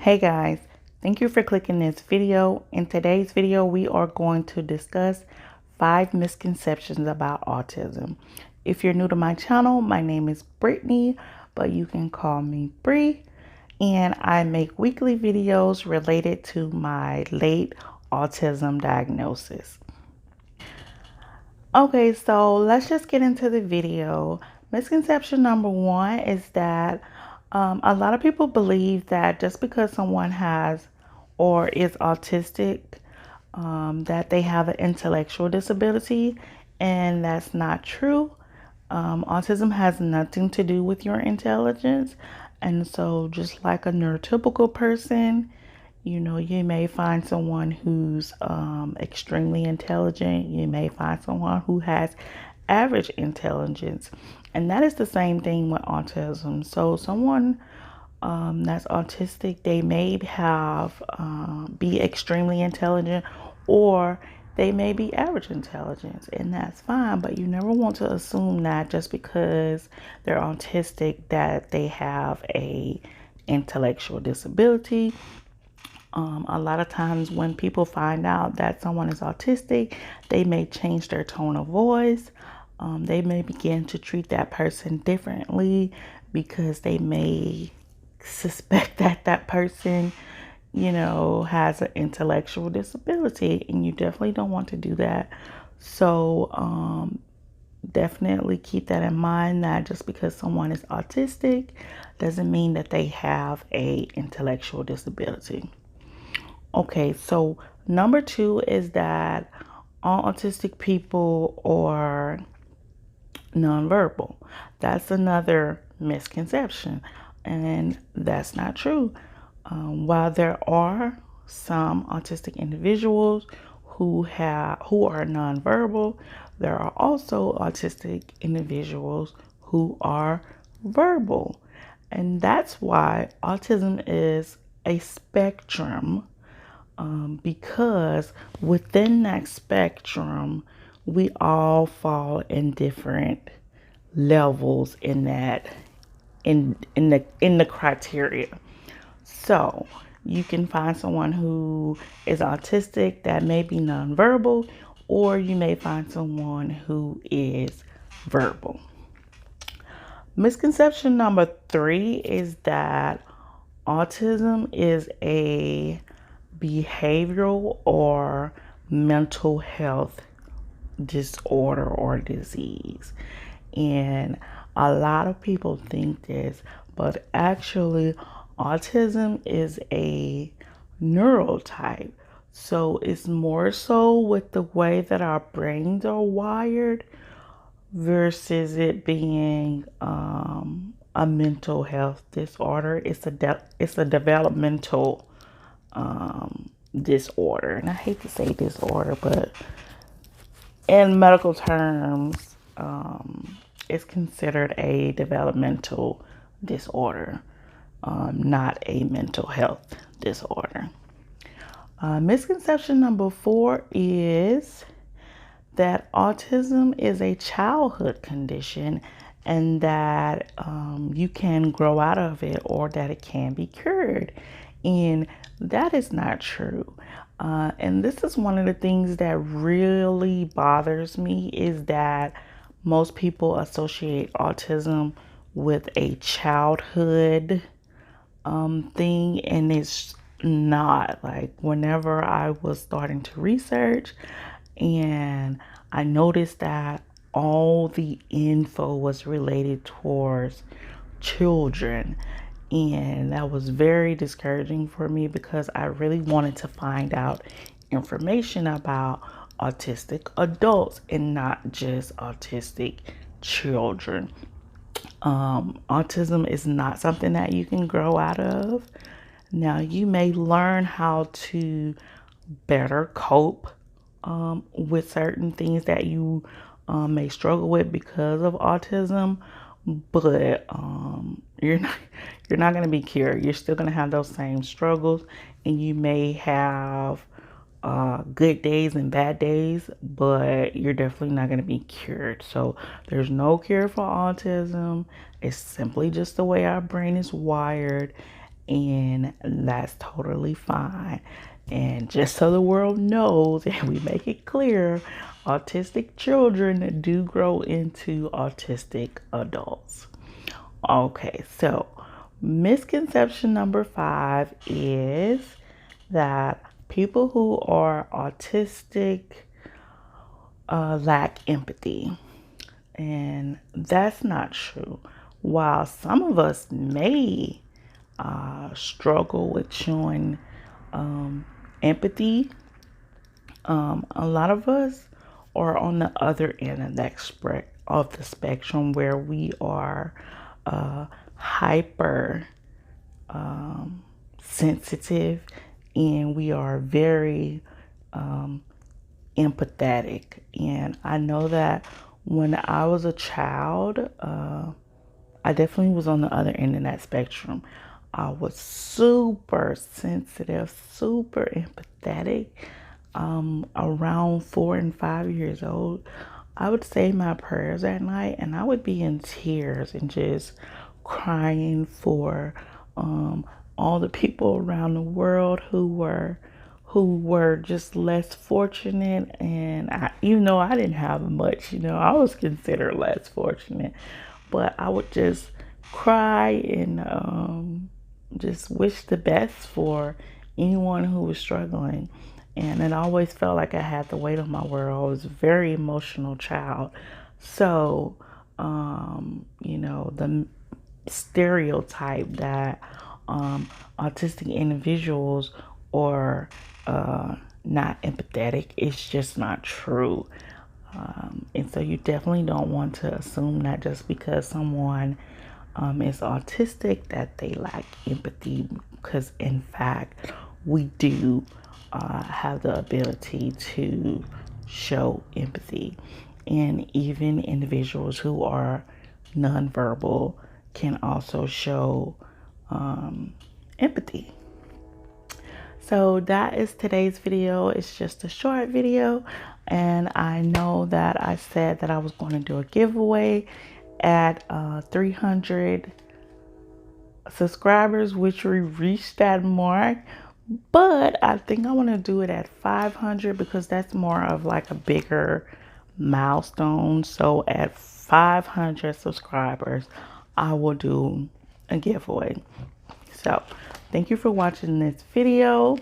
Hey guys, thank you for clicking this video. In today's video, we are going to discuss 5 misconceptions about autism. If you're new to my channel, my name is Brittany, but you can call me Bree, and I make weekly videos related to my late autism diagnosis. Okay, so let's just get into the video. Misconception number 1 is that a lot of people believe that just because someone has or is autistic, that they have an intellectual disability, and that's not true. Autism has nothing to do with your intelligence, and so just like a neurotypical person, you may find someone who's extremely intelligent. You may find someone who has average intelligence. And that is the same thing with autism. So someone that's autistic, they may have be extremely intelligent, or they may be average intelligence, and that's fine. But you never want to assume that just because they're autistic that they have a intellectual disability. A lot of times when people find out that someone is autistic, they may change their tone of voice. They may begin to treat that person differently because they may suspect that that person, has an intellectual disability, and you definitely don't want to do that. So, definitely keep that in mind, that just because someone is autistic doesn't mean that they have a intellectual disability. Okay, so number 2 is that all autistic people are nonverbal. That's another misconception, and that's not true. While there are some autistic individuals who are nonverbal, there are also autistic individuals who are verbal, and that's why autism is a spectrum, because within that spectrum, we all fall in different levels in that in the criteria. So you can find someone who is autistic that may be nonverbal, or you may find someone who is verbal. Misconception number 3 is that autism is a behavioral or mental health disorder or disease. And a lot of people think this, but actually, autism is a neurotype. So it's more so with the way that our brains are wired versus it being a mental health disorder. It's a developmental disorder, and I hate to say disorder, but in medical terms, it's considered a developmental disorder, not a mental health disorder. Misconception number 4 is that autism is a childhood condition, and that you can grow out of it, or that it can be cured. And that is not true. And this is one of the things that really bothers me, is that most people associate autism with a childhood thing, and it's not. Like, whenever I was starting to research, and I noticed that all the info was related towards children, and that was very discouraging for me, because I really wanted to find out information about autistic adults and not just autistic children. Autism is not something that you can grow out of. Now, you may learn how to better cope with certain things that you may struggle with because of autism, but you're not going to be cured. You're still going to have those same struggles, and you may have good days and bad days, but you're definitely not going to be cured. So there's no cure for autism. It's simply just the way our brain is wired, and that's totally fine. And just so the world knows and we make it clear, autistic children do grow into autistic adults. Okay, so misconception number 5 is that people who are autistic lack empathy. And that's not true. While some of us may struggle with showing empathy, a lot of us are on the other end of the spectrum where we are hyper sensitive and we are very empathetic. And I know that when I was a child, I definitely was on the other end of that spectrum. I was super sensitive, super empathetic. Around 4 and 5 years old, I would say my prayers at night and I would be in tears and just crying for all the people around the world who were just less fortunate. And even though I didn't have much, I was considered less fortunate, but I would just cry and just wish the best for anyone who was struggling. And it always felt like I had the weight of my world. I was a very emotional child. So, the stereotype that autistic individuals are not empathetic is just not true. And so you definitely don't want to assume that just because someone is autistic that they lack empathy, because in fact we do have the ability to show empathy. And even individuals who are nonverbal can also show empathy. So that is today's video. It's just a short video, and I know that I said that I was going to do a giveaway at 300 subscribers, which we reached that mark, but I think I want to do it at 500 because that's more of like a bigger milestone. So at 500 subscribers, I will do a giveaway. So thank you for watching this video.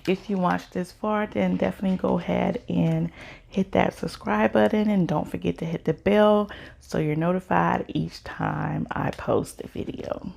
If you watched this far, then definitely go ahead and hit that subscribe button, and don't forget to hit the bell so you're notified each time I post a video.